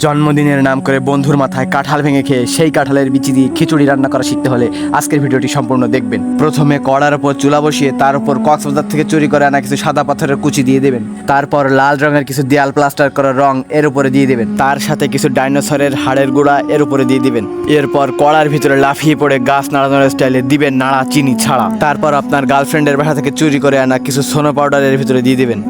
জন্মদিনের নাম করে বন্ধুর মাথায় কাঁঠাল ভেঙে খেয়ে সেই কাঁঠালের বিচি দিয়ে খিচুড়ি রান্না করা শিখতে হলে আজকের ভিডিওটি সম্পূর্ণ দেখবেন। প্রথমে কড়ার উপর চুলা বসিয়ে তার উপর কক্সবাজার থেকে চুরি করে আনা কিছু সাদা পাথরের কুচি দিয়ে দেবেন। তারপর লাল রঙের কিছু দেয়াল প্লাস্টার করা রং এর উপরে দিয়ে দেবেন। তার সাথে কিছু ডাইনোসরের হাড়ের গুঁড়া এর উপরে দিয়ে দিবেন। এরপর কড়ার ভিতরে লাফিয়ে পড়ে গাছ নাড়ানোর স্টাইলে দিবেন নাড়া চিনি ছাড়া। তারপর আপনার গার্লফ্রেন্ডের বাসা থেকে চুরি করে আনা কিছু সোনো পাউডার এর ভিতরে দিয়ে দিবেন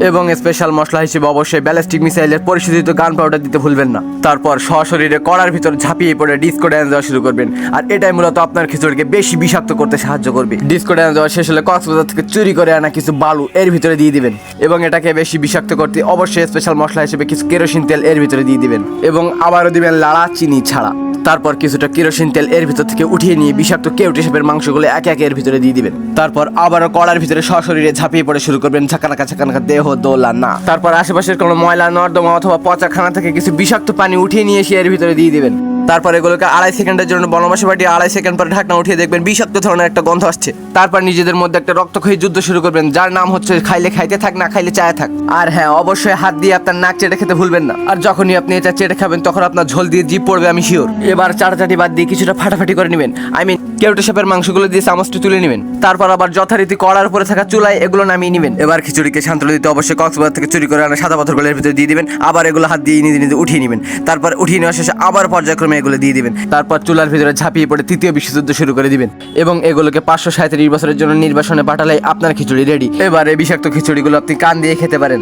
এবং স্পেশাল মশলা হিসেবে অবশ্যই ব্যালিস্টিক মিসাইলের পরিশোধিত গান পাউডার দিতে ভুলবেন না। তারপর সশরীরে কড়ার ভিতর ঝাঁপিয়ে পড়ে ডিস্কো ড্যান্স দেওয়া শুরু করবেন। আর এটাই মূলত আপনার খিচুড়িকে বেশি বিষাক্ত করতে সাহায্য করবে। ডিস্কো ড্যান্স দেওয়া শেষ হলে কক্সবাজার থেকে চুরি করে আনা কিছু বালু এর ভিতরে দিয়ে দিবেন এবং এটাকে বেশি বিষাক্ত করতে অবশ্যই স্পেশাল মশলা হিসেবে কিছু কেরোসিন তেল এর ভিতরে দিয়ে দিবেন এবং আবারও দিবেন লাড়া চিনি ছাড়া। তারপর কিছুটা কেরোসিন তেল এর ভিতর থেকে উঠিয়ে নিয়ে বিষাক্ত কেউটে সাপের মাংসগুলো একে একে এর ভিতরে দিয়ে দিবেন। তারপর আবারও কড়ার ভিতরে সশরীরে ঝাঁপিয়ে পড়ে শুরু করবেন ঝাঁকানাকা দেহ দোলা না। তারপর আশেপাশের কোনো ময়লা নর্দমা অথবা পচাখানা থেকে কিছু বিষাক্ত পানি উঠিয়ে নিয়ে এসে এর ভিতরে দিয়ে দিবেন। তারপর এগুলোকে 2.5 সেকেন্ডের জন্য বনবাসে পাঠিয়ে 2.5 সেকেন্ড পরে ঢাকনা উঠিয়ে দেখবেন বিষাক্ত ধরনের একটা গন্ধ আসছে। তারপর নিজেদের মধ্যে একটা রক্তক্ষয়ী যুদ্ধ শুরু করবেন, যার নাম হচ্ছে খাইলে খাইতে থাক, না খাইলে চায় থাক। আর হ্যাঁ, অবশ্যই হাত দিয়ে আপনার নাক চেটে খেতে ভুলবেন না। আর যখনই আপনি এটা চেটে খাবেন তখন আপনার ঝোল দিয়ে জিভ পড়বে, আমি শিওর। এবার চাটাচাটি বাদ দিয়ে কিছুটা ফাটাফাটি করে নেবেন, কেউটে সাপের মাংসগুলো দিয়ে চামচটি তুলে নেবেন। তারপর আবার যথারীতি কড়ার উপরে থাকা চুলায় এগুলো নামিয়ে নেবেন। এবার খিচুড়িকে শান্তলে দিতে অবশ্যই কক্সবাজার থেকে চুরি করে আনা সাদা পাথরগুলোর ভিতরে দিয়ে দিবেন। আবার এগুলো হাত দিয়ে নিজে নিজে উঠিয়ে নেবেন। তারপর উঠিয়ে নেওয়া শেষে আবার পর্যায়ক্রমে এগুলো দিয়ে দিবেন। তারপর চুলার ভিতরে ঝাঁপিয়ে পড়ে তৃতীয় বিশ্বযুদ্ধ শুরু করে দিবেন এবং এগুলোকে 537 বছরের জন্য নির্বাসনে পাঠালেই আপনার খিচুড়ি রেডি। এবার এই বিষাক্ত খিচুড়িগুলো আপনি কান দিয়ে খেতে পারেন।